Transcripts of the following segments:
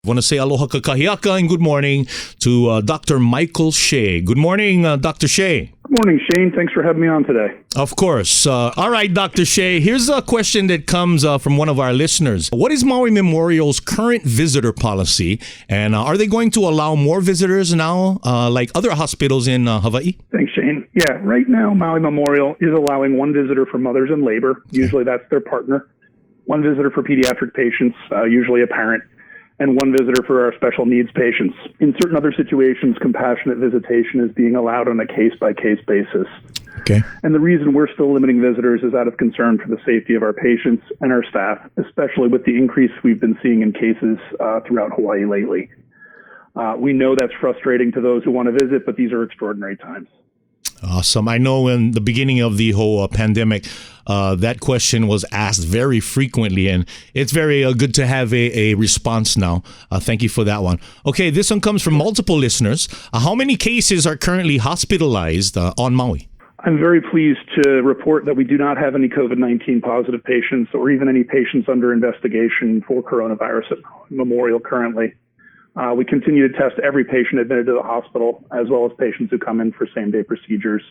I want to say aloha kakahiaka and good morning to Dr. Michael Shea. Good morning, Dr. Shea. Good morning, Shane. Thanks for having me on today. Of course. All right, Dr. Shea, here's a question that comes from one of our listeners. What is Maui Memorial's current visitor policy, and are they going to allow more visitors now, like other hospitals in Hawaii? Thanks, Shane. Yeah, right now, Maui Memorial is allowing one visitor for mothers in labor. Usually that's their partner. One visitor for pediatric patients, usually a parent, and one visitor for our special needs patients. In certain other situations, compassionate visitation is being allowed on a case-by-case basis. Okay. And the reason we're still limiting visitors is out of concern for the safety of our patients and our staff, especially with the increase we've been seeing in cases throughout Hawaii lately. We know that's frustrating to those who want to visit, but these are extraordinary times. Awesome. I know in the beginning of the whole pandemic, that question was asked very frequently, and it's very good to have a response now. Thank you for that one. Okay, this one comes from multiple listeners. How many cases are currently hospitalized on Maui? I'm very pleased to report that we do not have any COVID-19 positive patients or even any patients under investigation for coronavirus at Memorial currently. We continue to test every patient admitted to the hospital, as well as patients who come in for same-day procedures.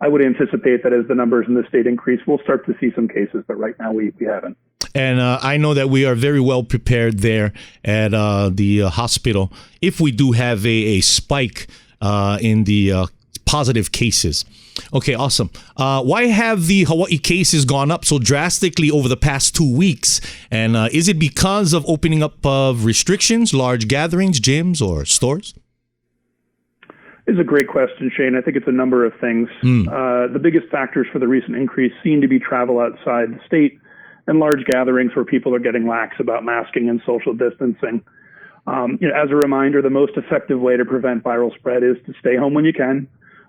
I would anticipate that as the numbers in the state increase, we'll start to see some cases, but right now we haven't. And I know that we are very well prepared there at the hospital if we do have a spike in the positive cases. Okay, awesome. Why have the Hawaii cases gone up so drastically over the past 2 weeks? And is it because of opening up of restrictions, large gatherings, gyms, or stores? It's a great question, Shane. I think it's a number of things. The biggest factors for the recent increase seem to be travel outside the state and large gatherings where people are getting lax about masking and social distancing. As a reminder, the most effective way to prevent viral spread is to stay home when you can,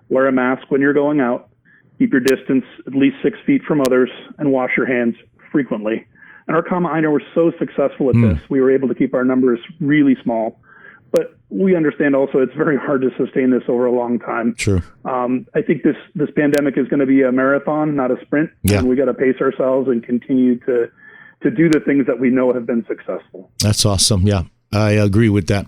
wear a mask when you're going out, keep your distance at least 6 feet from others, and wash your hands frequently. And our Kama Aina were so successful at this, we were able to keep our numbers really small. But we understand also it's very hard to sustain this over a long time. True. I think this pandemic is going to be a marathon, not a sprint. Yeah. And we got to pace ourselves and continue to do the things that we know have been successful. That's awesome. Yeah, I agree with that.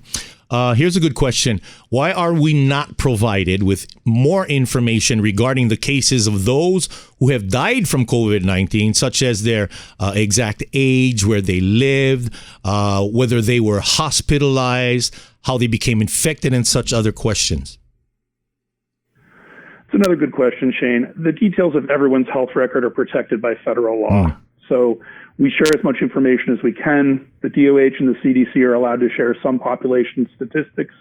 Here's a good question. Why are we not provided with more information regarding the cases of those who have died from COVID-19, such as their exact age, where they lived, whether they were hospitalized, how they became infected, and such other questions? It's another good question, Shane. The details of everyone's health record are protected by federal law. So we share as much information as we can. The DOH and the CDC are allowed to share some population statistics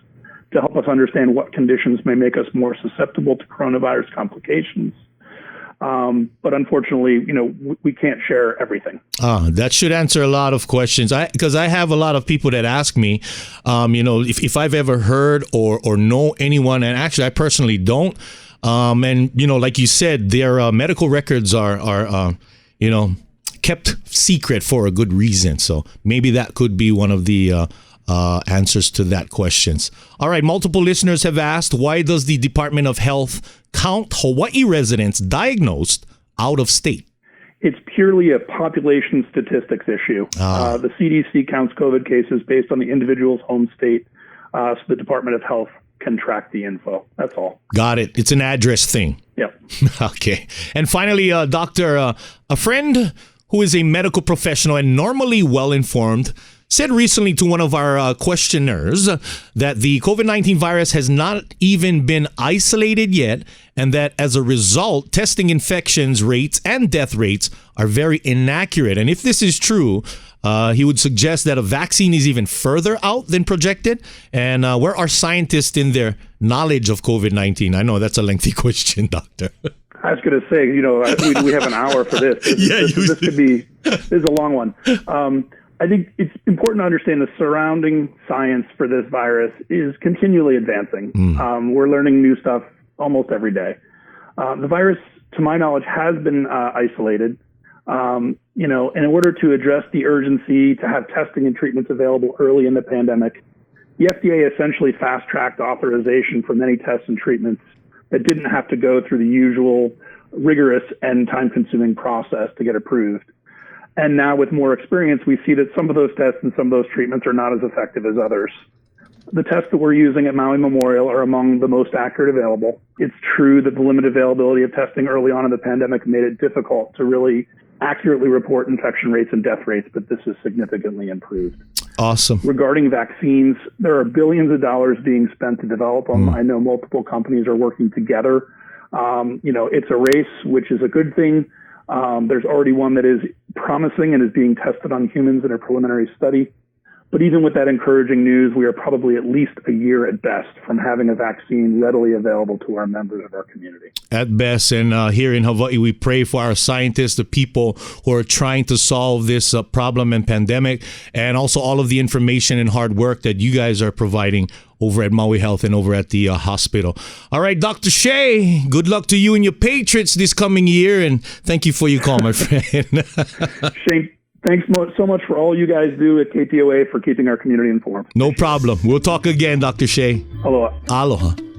to help us understand what conditions may make us more susceptible to coronavirus complications. But unfortunately, we can't share everything. That should answer a lot of questions. Because I have a lot of people that ask me, if I've ever heard or know anyone, and actually I personally don't. And like you said, their medical records are kept secret for a good reason. So maybe that could be one of the answers to that questions. All right. Multiple listeners have asked, why does the Department of Health count Hawaii residents diagnosed out of state? It's purely a population statistics issue. The CDC counts COVID cases based on the individual's home state. So the Department of Health can track the info. That's all. Got it. It's an address thing. Yep. Okay. And finally, doctor, a friend who is a medical professional and normally well-informed, said recently to one of our questioners that the COVID-19 virus has not even been isolated yet, and that as a result, testing infections rates and death rates are very inaccurate. And if this is true, he would suggest that a vaccine is even further out than projected. And where are scientists in their knowledge of COVID-19? I know that's a lengthy question, doctor. I was going to say, we have an hour for this. This is a long one. I think it's important to understand the surrounding science for this virus is continually advancing. We're learning new stuff almost every day. The virus, to my knowledge, has been isolated. In order to address the urgency to have testing and treatments available early in the pandemic, the FDA essentially fast-tracked authorization for many tests and treatments that didn't have to go through the usual rigorous and time-consuming process to get approved. And now with more experience, we see that some of those tests and some of those treatments are not as effective as others. The tests that we're using at Maui Memorial are among the most accurate available. It's true that the limited availability of testing early on in the pandemic made it difficult to really accurately report infection rates and death rates, but this is significantly improved. Awesome. Regarding vaccines, there are billions of dollars being spent to develop them. I know multiple companies are working together. It's a race, which is a good thing. There's already one that is promising and is being tested on humans in a preliminary study. But even with that encouraging news, we are probably at least a year at best from having a vaccine readily available to our members of our community. At best. And here in Hawaii, we pray for our scientists, the people who are trying to solve this problem and pandemic, and also all of the information and hard work that you guys are providing over at Maui Health and over at the hospital. All right, Dr. Shea, good luck to you and your Patriots this coming year, and thank you for your call, my friend. Shane, thanks so much for all you guys do at KTOA for keeping our community informed. No problem. We'll talk again, Dr. Shea. Aloha. Aloha.